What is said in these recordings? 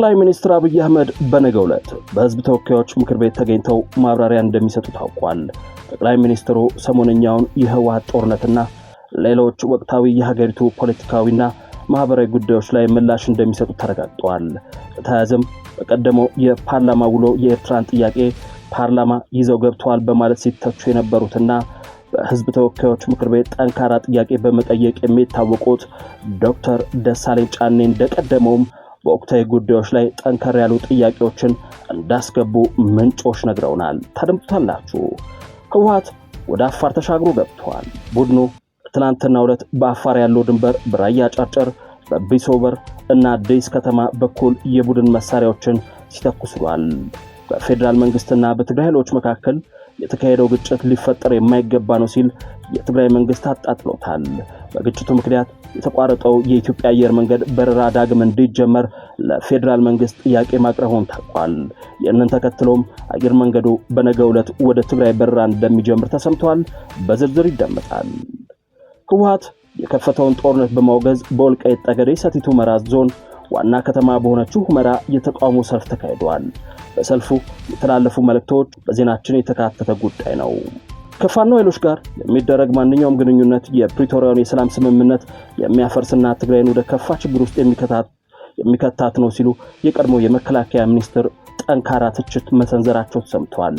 ጠቅላይ ሚኒስትር አብይ አህመድ በነገው ዕለት በህዝብ ተወካዮች ምክር ቤት ተገኝተው ማብራሪያ እንደሚሰጡ ታውቋል። ጠቅላይ ሚኒስትሩ ሰሞነኛውን የህወሓት ጦርነትና ሌሎች ወቅታዊ የሀገሪቱ ፖለቲካዊና ማህበራዊ ጉዳዮች ላይ ምላሽ እንደሚሰጡ ተረጋግጧል። በተያያዘም በቀደመው የፓርላማ ውሎ የኤርትራን ጥያቄ ፓርላማ ይዘው ገብተዋል በማለት ሲተቹ የነበሩትና በህዝብ ተወካዮች ምክር ቤት ጠንካራ ጥያቄ በመጠየቅ የሚታወቁት ዶክተር ደሳለኝ ጫኔ እንደቀደመውም በወቅታዊ ጉዳዮች ላይ ጠንከር ያሉ ጥያቄዎችን እንዳስገቡ ምንጮች ነግረውናል። ታደምጡታላችሁ። ህወሓት ወደ አፋር ተሻግሮ ገብቷል። ቡድኑ ትናንትናው ዕለት በአፋር ያለው ድንበር በራያ ጨርጨር፣ በቢሶበር እና አዲስ ከተማ በኩል የቡድን መሳሪያዎችን ሲተኩስ ውሏል። በፌዴራል መንግስትና በትግራይ ኃይሎች መካከል የተካሄደው ግጭት ሊፈጠር የማይገባ ነው ሲል የትግራይ መንግስት አጣጥሎታል። በግጭቱ ምክንያት የተቋረጠው የኢትዮጵያ አየር መንገድ በረራ ዳግም እንዲጀመር ለፌዴራል መንግስት ጥያቄ ማቅረቡን ታውቋል። ይህንን ተከትሎም አየር መንገዱ በነገው ዕለት ወደ ትግራይ በረራ እንደሚጀምር ተሰምቷል። በዝርዝር ይደመጣል። ህወሓት የከፈተውን ጦርነት በማውገዝ በወልቃይት ጠገዴ ሰቲት ሁመራ ዞን ዋና ከተማ በሆነችው ሁመራ የተቃውሞ ሰልፍ ተካሂዷል። በሰልፉ የተላለፉ መልእክቶች በዜናችን የተካተተ ጉዳይ ነው። ከፋኖ ኃይሎች ጋር የሚደረግ ማንኛውም ግንኙነት የፕሪቶሪያውን የሰላም ስምምነት የሚያፈርስና ትግራይን ወደ ከፋ ችግር ውስጥ የሚከታት ነው ሲሉ የቀድሞ የመከላከያ ሚኒስትር ጠንካራ ትችት መሰንዘራቸው ተሰምቷል።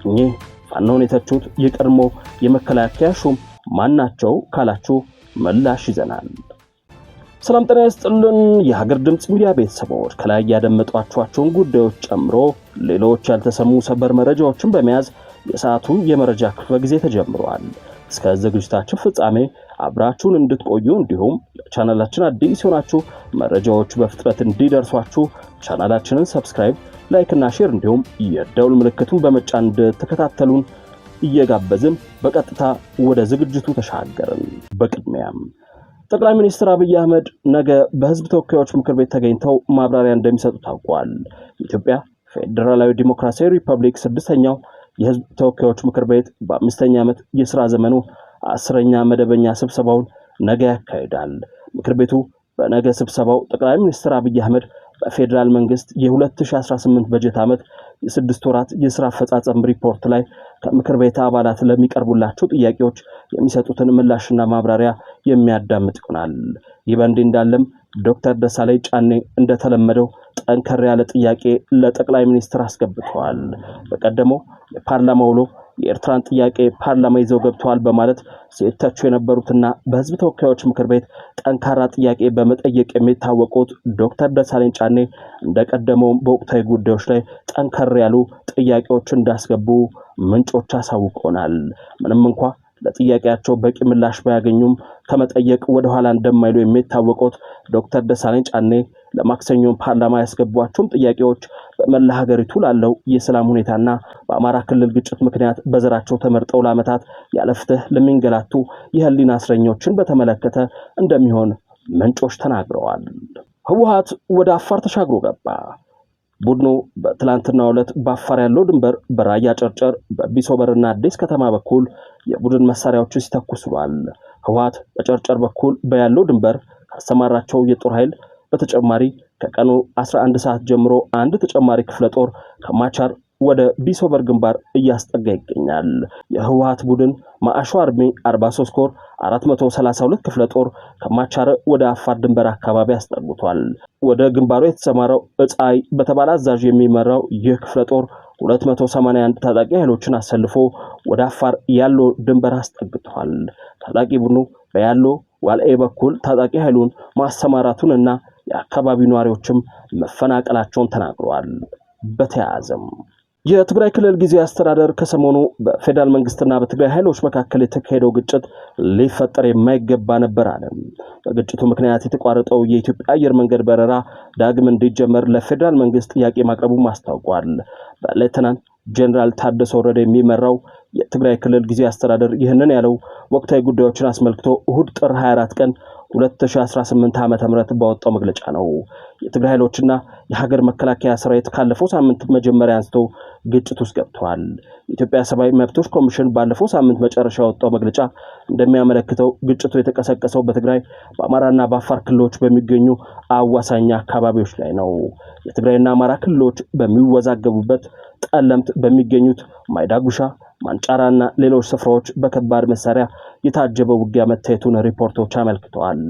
እኚህ ፋኖን የተቹት የቀድሞ የመከላከያ ሹም ማናቸው ካላችሁ ምላሽ ይዘናል። ሰላም ጤና ይስጥልን። የሀገር ድምጽ ሚዲያ ቤተሰቦች ከላይ ያደመጧቸውን ጉዳዮች ጨምሮ ሌሎች ያልተሰሙ ሰበር መረጃዎችን በመያዝ የሰዓቱን የመረጃ ክፍለ ጊዜ ተጀምሯል። እስከ ዝግጅታችን ፍጻሜ አብራችሁን እንድትቆዩ እንዲሁም ቻናላችን አዲስ ሆናችሁ መረጃዎች በፍጥነት እንዲደርሷችሁ ቻናላችንን ሰብስክራይብ፣ ላይክ እና ሼር እንዲሁም የደውል ምልክቱን በመጫን እንድትከታተሉን እየጋበዝን በቀጥታ ወደ ዝግጅቱ ተሻገርን። በቅድሚያም ጠቅላይ ሚኒስትር አብይ አህመድ ነገ በህዝብ ተወካዮች ምክር ቤት ተገኝተው ማብራሪያ እንደሚሰጡ ታውቋል። የኢትዮጵያ ፌዴራላዊ ዲሞክራሲያዊ ሪፐብሊክ 6ኛው የህዝብ ተወካዮች ምክር ቤት በ5ኛ ዓመት የሥራ ዘመኑ 10ኛ መደበኛ ስብሰባውን ነገ ያካሂዳል። ምክር ቤቱ በነገ ስብሰባው ጠቅላይ ሚኒስትር አብይ አህመድ በፌዴራል መንግስት የ2018 በጀት ዓመት የ6 ወራት የሥራ አፈጻጸም ሪፖርት ላይ ከምክር ቤት አባላት ለሚቀርቡላቸው ጥያቄዎች የሚሰጡትን ምላሽና ማብራሪያ የሚያዳምጥ ይሆናል። ይህ በእንዲህ እንዳለም ዶክተር ደሳለኝ ጫኔ እንደተለመደው ጠንከር ያለ ጥያቄ ለጠቅላይ ሚኒስትር አስገብተዋል። በቀደመው የፓርላማ ውሎ የኤርትራን ጥያቄ ፓርላማ ይዘው ገብተዋል በማለት ሲተቹ የነበሩትና በህዝብ ተወካዮች ምክር ቤት ጠንካራ ጥያቄ በመጠየቅ የሚታወቁት ዶክተር ደሳለኝ ጫኔ እንደቀደመው በወቅታዊ ጉዳዮች ላይ ጠንከር ያሉ ጥያቄዎችን እንዳስገቡ ምንጮች አሳውቀውናል። ምንም እንኳን ለጥያቄያቸው በቂ ምላሽ ባያገኙም ከመጠየቅ ወደ ኋላ እንደማይሉ የሚታወቁት ዶክተር ደሳለኝ ጫኔ ለማክሰኞ ፓርላማ ያስገቧቸውን ጥያቄዎች በመላ ሀገሪቱ ላለው የሰላም ሁኔታና በአማራ ክልል ግጭት ምክንያት በዘራቸው ተመርጠው ለዓመታት ያለ ፍትህ ለሚንገላቱ የህሊና እስረኞችን በተመለከተ እንደሚሆን ምንጮች ተናግረዋል። ህወሓት ወደ አፋር ተሻግሮ ገባ። ቡድኑ በትላንትናው ዕለት በአፋር ያለው ድንበር በራያ ጨርጨር፣ በቢሶበርና አዲስ ከተማ በኩል የቡድን መሳሪያዎችን ሲተኩስ ውሏል። ህወሓት በጨርጨር በኩል በያለው ድንበር ካሰማራቸው የጦር ኃይል በተጨማሪ ከቀኑ 11 ሰዓት ጀምሮ አንድ ተጨማሪ ክፍለ ጦር ከማቻር ወደ ቢሶበር ግንባር እያስጠጋ ይገኛል። የህወሓት ቡድን ማአሾ አርሚ 43 ኮር 432 ክፍለ ጦር ከማቻር ወደ አፋር ድንበር አካባቢ አስጠግቷል። ወደ ግንባሩ የተሰማራው እጻይ በተባለ አዛዥ የሚመራው ይህ ክፍለ ጦር 281 ታጣቂ ኃይሎችን አሰልፎ ወደ አፋር ያሎ ድንበር አስጠግቷል። ታጣቂ ቡድኑ በያሎ ዋልኤ በኩል ታጣቂ ኃይሉን ማሰማራቱንና የአካባቢው ነዋሪዎችም መፈናቀላቸውን ተናግረዋል። በተያያዘም የትግራይ ክልል ጊዜያዊ አስተዳደር ከሰሞኑ በፌዴራል መንግስትና በትግራይ ኃይሎች መካከል የተካሄደው ግጭት ሊፈጠር የማይገባ ነበር አለ። በግጭቱ ምክንያት የተቋረጠው የኢትዮጵያ አየር መንገድ በረራ ዳግም እንዲጀመር ለፌዴራል መንግስት ጥያቄ ማቅረቡን አስታውቋል። በሌተናንት ጀነራል ታደሰ ወረደ የሚመራው የትግራይ ክልል ጊዜያዊ አስተዳደር ይህንን ያለው ወቅታዊ ጉዳዮችን አስመልክቶ እሁድ ጥር 24 ቀን 2018 ዓመተ ምህረት ባወጣው መግለጫ ነው። የትግራይ ኃይሎችና የሀገር መከላከያ ሰራዊት ካለፈው ሳምንት መጀመሪያ አንስቶ ግጭት ውስጥ ገብተዋል። የኢትዮጵያ ሰብአዊ መብቶች ኮሚሽን ባለፈው ሳምንት መጨረሻ ያወጣው መግለጫ እንደሚያመለክተው ግጭቱ የተቀሰቀሰው በትግራይ በአማራና በአፋር ክልሎች በሚገኙ አዋሳኝ አካባቢዎች ላይ ነው። የትግራይና አማራ ክልሎች በሚወዛገቡበት ጠለምት በሚገኙት ማይዳጉሻ፣ ማንጫራና ሌሎች ስፍራዎች በከባድ መሳሪያ የታጀበ ውጊያ መታየቱን ሪፖርቶች አመልክተዋል።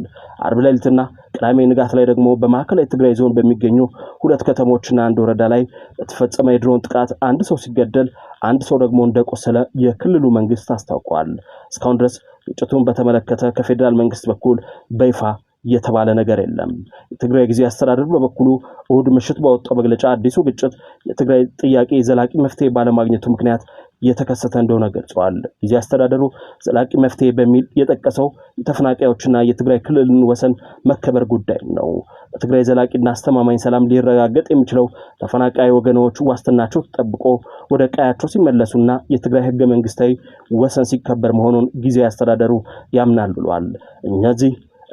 አርብ ሌሊትና ቅዳሜ ንጋት ላይ ደግሞ በማዕከላዊ ትግራይ ዞን በሚገኙ ሁለት ከተሞችና አንድ ወረዳ ላይ በተፈጸመ የድሮን ጥቃት አንድ ሰው ሲገደል አንድ ሰው ደግሞ እንደቆሰለ የክልሉ መንግስት አስታውቋል። እስካሁን ድረስ ግጭቱን በተመለከተ ከፌዴራል መንግስት በኩል በይፋ የተባለ ነገር የለም። የትግራይ ጊዜያዊ አስተዳደር በበኩሉ እሁድ ምሽት ባወጣው መግለጫ አዲሱ ግጭት የትግራይ ጥያቄ ዘላቂ መፍትሄ ባለማግኘቱ ምክንያት የተከሰተ እንደሆነ ገልጿል። ጊዜያዊ አስተዳደሩ ዘላቂ መፍትሄ በሚል የጠቀሰው የተፈናቃዮችና የትግራይ ክልልን ወሰን መከበር ጉዳይ ነው። በትግራይ ዘላቂና አስተማማኝ ሰላም ሊረጋገጥ የሚችለው ተፈናቃይ ወገኖች ዋስትናቸው ተጠብቆ ወደ ቀያቸው ሲመለሱና የትግራይ ህገ መንግስታዊ ወሰን ሲከበር መሆኑን ጊዜያዊ አስተዳደሩ ያምናል ብሏል።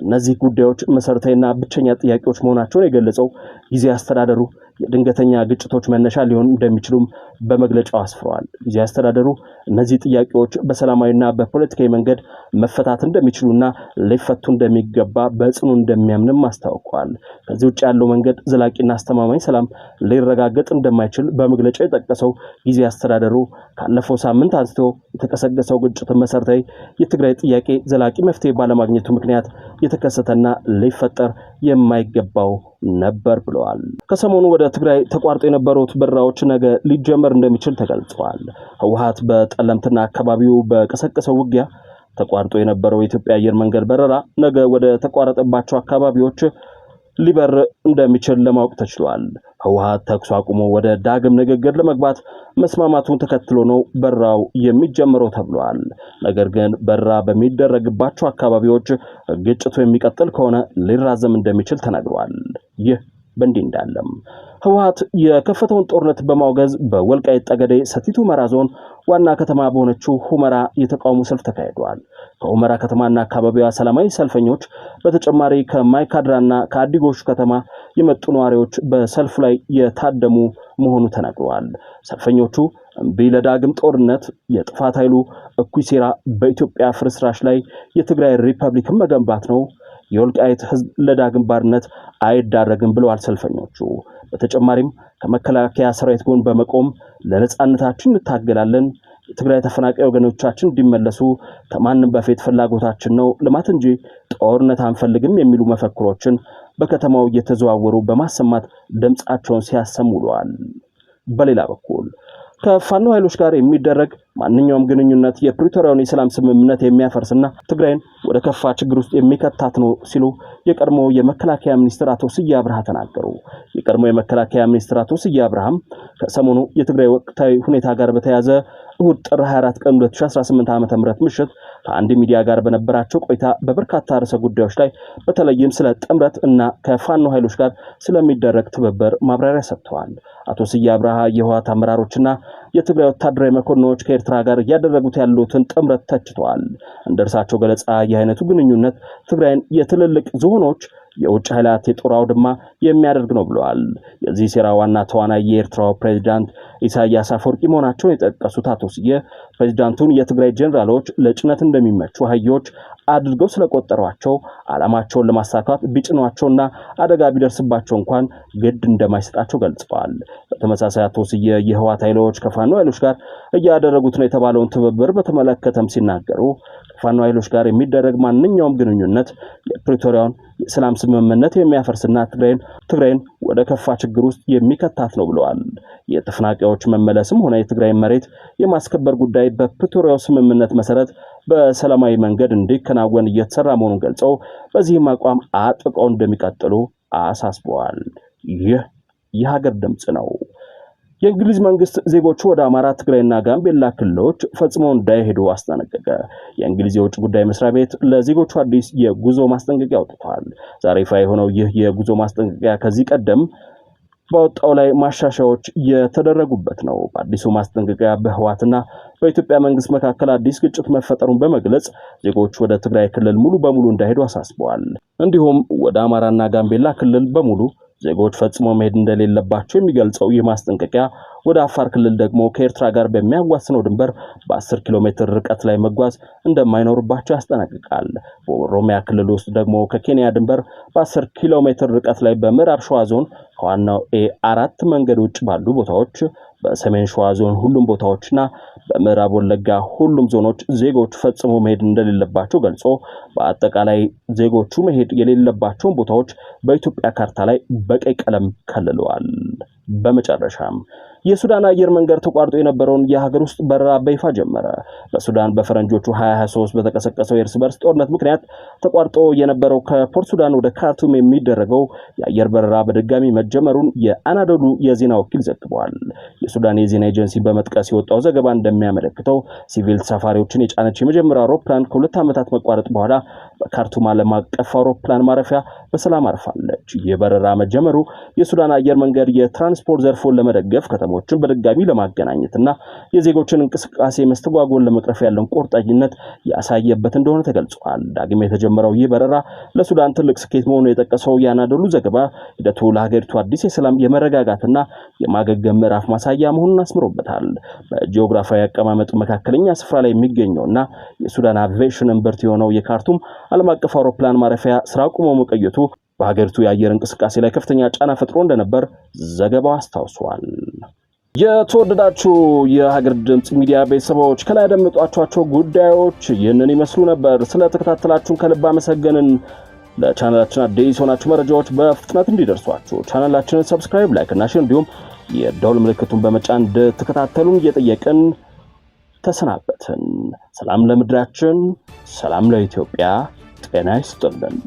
እነዚህ ጉዳዮች መሰረታዊና ብቸኛ ጥያቄዎች መሆናቸውን የገለጸው ጊዜያዊ አስተዳደሩ የድንገተኛ ግጭቶች መነሻ ሊሆን እንደሚችሉም በመግለጫው አስፍሯል። ጊዜያዊ አስተዳደሩ እነዚህ ጥያቄዎች በሰላማዊና በፖለቲካዊ መንገድ መፈታት እንደሚችሉና ሊፈቱ እንደሚገባ በጽኑ እንደሚያምንም አስታውቋል። ከዚህ ውጭ ያለው መንገድ ዘላቂና አስተማማኝ ሰላም ሊረጋገጥ እንደማይችል በመግለጫው የጠቀሰው ጊዜያዊ አስተዳደሩ ካለፈው ሳምንት አንስቶ የተቀሰቀሰው ግጭት መሰረታዊ የትግራይ ጥያቄ ዘላቂ መፍትሄ ባለማግኘቱ ምክንያት የተከሰተና ሊፈጠር የማይገባው ነበር ብለዋል። ከሰሞኑ ወደ ትግራይ ተቋርጦ የነበሩት በረራዎች ነገ ሊጀመር እንደሚችል ተገልጿል። ህወሓት በጠለምትና አካባቢው በቀሰቀሰው ውጊያ ተቋርጦ የነበረው የኢትዮጵያ አየር መንገድ በረራ ነገ ወደ ተቋረጠባቸው አካባቢዎች ሊበር እንደሚችል ለማወቅ ተችሏል። ህወሓት ተኩስ አቁሞ ወደ ዳግም ንግግር ለመግባት መስማማቱን ተከትሎ ነው በረራው የሚጀምረው ተብሏል። ነገር ግን በረራ በሚደረግባቸው አካባቢዎች ግጭቱ የሚቀጥል ከሆነ ሊራዘም እንደሚችል ተነግሯል። ይህ በእንዲህ እንዳለም ህወሓት የከፈተውን ጦርነት በማውገዝ በወልቃይት ጠገዴ ሰቲት ሁመራ ዞን ዋና ከተማ በሆነችው ሁመራ የተቃውሞ ሰልፍ ተካሂዷል። ከሁመራ ከተማና አካባቢዋ ሰላማዊ ሰልፈኞች በተጨማሪ ከማይካድራና ከአዲጎሽ ከተማ የመጡ ነዋሪዎች በሰልፉ ላይ የታደሙ መሆኑ ተነግሯል። ሰልፈኞቹ እምቢ ለዳግም ጦርነት፣ የጥፋት ኃይሉ እኩይ ሴራ በኢትዮጵያ ፍርስራሽ ላይ የትግራይ ሪፐብሊክን መገንባት ነው፣ የወልቃይት ህዝብ ለዳግም ባርነት አይዳረግም ብለዋል ሰልፈኞቹ። በተጨማሪም ከመከላከያ ሰራዊት ጎን በመቆም ለነጻነታችን እንታገላለን፣ የትግራይ ተፈናቃይ ወገኖቻችን እንዲመለሱ ከማንም በፊት ፍላጎታችን ነው፣ ልማት እንጂ ጦርነት አንፈልግም የሚሉ መፈክሮችን በከተማው እየተዘዋወሩ በማሰማት ድምጻቸውን ሲያሰሙ ውለዋል። በሌላ በኩል ከፋኖ ኃይሎች ጋር የሚደረግ ማንኛውም ግንኙነት የፕሪቶሪያውን የሰላም ስምምነት የሚያፈርስና ትግራይን ወደ ከፋ ችግር ውስጥ የሚከታት ነው ሲሉ የቀድሞ የመከላከያ ሚኒስትር አቶ ስዬ አብርሃ ተናገሩ። የቀድሞ የመከላከያ ሚኒስትር አቶ ስዬ አብርሃም ከሰሞኑ የትግራይ ወቅታዊ ሁኔታ ጋር በተያያዘ እሁድ ጥር 24 ቀን 2018 ዓ.ም ምሽት ከአንድ ሚዲያ ጋር በነበራቸው ቆይታ በበርካታ ርዕሰ ጉዳዮች ላይ በተለይም ስለ ጥምረት እና ከፋኖ ኃይሎች ጋር ስለሚደረግ ትብብር ማብራሪያ ሰጥተዋል። አቶ ስዬ አብርሃ የህወሓት አመራሮችና የትግራይ ወታደራዊ መኮንኖች ከኤርትራ ጋር እያደረጉት ያሉትን ጥምረት ተችተዋል። እንደ እርሳቸው ገለጻ የአይነቱ ግንኙነት ትግራይን የትልልቅ ዝሆኖች የውጭ ኃይላት የጦር አውድማ የሚያደርግ ነው ብለዋል። የዚህ ሴራ ዋና ተዋናይ የኤርትራው ፕሬዝዳንት ኢሳያስ አፈወርቂ መሆናቸውን የጠቀሱት አቶ ስዬ ፕሬዝዳንቱን የትግራይ ጄኔራሎች ለጭነት እንደሚመቹ አህዮች አድርገው ስለቆጠሯቸው ዓላማቸውን ለማሳካት ቢጭኗቸውና አደጋ ቢደርስባቸው እንኳን ግድ እንደማይሰጣቸው ገልጸዋል። በተመሳሳይ አቶ ስዬ የህወሓት ኃይሎች ከፋኖ ኃይሎች ጋር እያደረጉት ነው የተባለውን ትብብር በተመለከተም ሲናገሩ ከፋኖ ኃይሎች ጋር የሚደረግ ማንኛውም ግንኙነት የፕሪቶሪያውን የሰላም ስምምነት የሚያፈርስና ትግራይን ወደ ከፋ ችግር ውስጥ የሚከታት ነው ብለዋል። የተፈናቃዮች መመለስም ሆነ የትግራይ መሬት የማስከበር ጉዳይ በፕሪቶሪያው ስምምነት መሰረት በሰላማዊ መንገድ እንዲከናወን እየተሰራ መሆኑን ገልጸው በዚህም አቋም አጥብቀው እንደሚቀጥሉ አሳስበዋል። ይህ የሀገር ድምጽ ነው። የእንግሊዝ መንግስት ዜጎቹ ወደ አማራ፣ ትግራይና ጋምቤላ ክልሎች ፈጽመው እንዳይሄዱ አስጠነቀቀ። የእንግሊዝ የውጭ ጉዳይ መስሪያ ቤት ለዜጎቹ አዲስ የጉዞ ማስጠንቀቂያ አውጥቷል። ዛሬ ይፋ የሆነው ይህ የጉዞ ማስጠንቀቂያ ከዚህ ቀደም ባወጣው ላይ ማሻሻያዎች የተደረጉበት ነው። በአዲሱ ማስጠንቀቂያ በህወሓትና በኢትዮጵያ መንግስት መካከል አዲስ ግጭት መፈጠሩን በመግለጽ ዜጎች ወደ ትግራይ ክልል ሙሉ በሙሉ እንዳይሄዱ አሳስበዋል። እንዲሁም ወደ አማራና ጋምቤላ ክልል በሙሉ ዜጎች ፈጽሞ መሄድ እንደሌለባቸው የሚገልጸው ይህ ማስጠንቀቂያ ወደ አፋር ክልል ደግሞ ከኤርትራ ጋር በሚያዋስነው ድንበር በ10 ኪሎ ሜትር ርቀት ላይ መጓዝ እንደማይኖርባቸው ያስጠነቅቃል። በኦሮሚያ ክልል ውስጥ ደግሞ ከኬንያ ድንበር በ10 ኪሎ ሜትር ርቀት ላይ በምዕራብ ሸዋ ዞን ከዋናው A4 መንገድ ውጭ ባሉ ቦታዎች፣ በሰሜን ሸዋ ዞን ሁሉም ቦታዎችና በምዕራብ ወለጋ ሁሉም ዞኖች ዜጎች ፈጽሞ መሄድ እንደሌለባቸው ገልጾ በአጠቃላይ ዜጎቹ መሄድ የሌለባቸውን ቦታዎች በኢትዮጵያ ካርታ ላይ በቀይ ቀለም ከልለዋል። በመጨረሻም የሱዳን አየር መንገድ ተቋርጦ የነበረውን የሀገር ውስጥ በረራ በይፋ ጀመረ። በሱዳን በፈረንጆቹ 2023 በተቀሰቀሰው የእርስ በርስ ጦርነት ምክንያት ተቋርጦ የነበረው ከፖርት ሱዳን ወደ ካርቱም የሚደረገው የአየር በረራ በድጋሚ መጀመሩን የአናዶሉ የዜና ወኪል ዘግቧል። የሱዳን የዜና ኤጀንሲ በመጥቀስ የወጣው ዘገባ እንደሚያመለክተው ሲቪል ተሳፋሪዎችን የጫነች የመጀመሪያ አውሮፕላን ከ2 ዓመታት መቋረጥ በኋላ በካርቱም ዓለም አቀፍ አውሮፕላን ማረፊያ በሰላም አርፋለች። የበረራ መጀመሩ የሱዳን አየር መንገድ የትራንስፖርት ዘርፉን ለመደገፍ ከተሞችን በድጋሚ ለማገናኘትና የዜጎችን እንቅስቃሴ መስተጓጎል ለመቅረፍ ያለውን ቁርጠኝነት ያሳየበት እንደሆነ ተገልጿል። ዳግም የተጀመረው ይህ በረራ ለሱዳን ትልቅ ስኬት መሆኑን የጠቀሰው የአናዶሉ ዘገባ ሂደቱ ለሀገሪቱ አዲስ የሰላም የመረጋጋትና የማገገም ምዕራፍ ማሳያ መሆኑን አስምሮበታል። በጂኦግራፊያዊ አቀማመጡ መካከለኛ ስፍራ ላይ የሚገኘውና የሱዳን አቪዬሽን እምብርት የሆነው የካርቱም ዓለም አቀፍ አውሮፕላን ማረፊያ ስራ አቁሞ መቆየቱ በሀገሪቱ የአየር እንቅስቃሴ ላይ ከፍተኛ ጫና ፈጥሮ እንደነበር ዘገባው አስታውሷል። የተወደዳችሁ የሀገር ድምጽ ሚዲያ ቤተሰቦች ከላይ ያደመጣችኋቸው ጉዳዮች ይህንን ይመስሉ ነበር። ስለተከታተላችሁን ከልብ አመሰገንን። ለቻናላችን አዲስ ሆናችሁ መረጃዎች በፍጥነት እንዲደርሷችሁ ቻናላችንን ሰብስክራይብ፣ ላይክ እና ሼር እንዲሁም የደውል ምልክቱን በመጫን እንድትከታተሉን እየጠየቅን ተሰናበትን። ሰላም ለምድራችን፣ ሰላም ለኢትዮጵያ፣ ጤና ይስጥልን።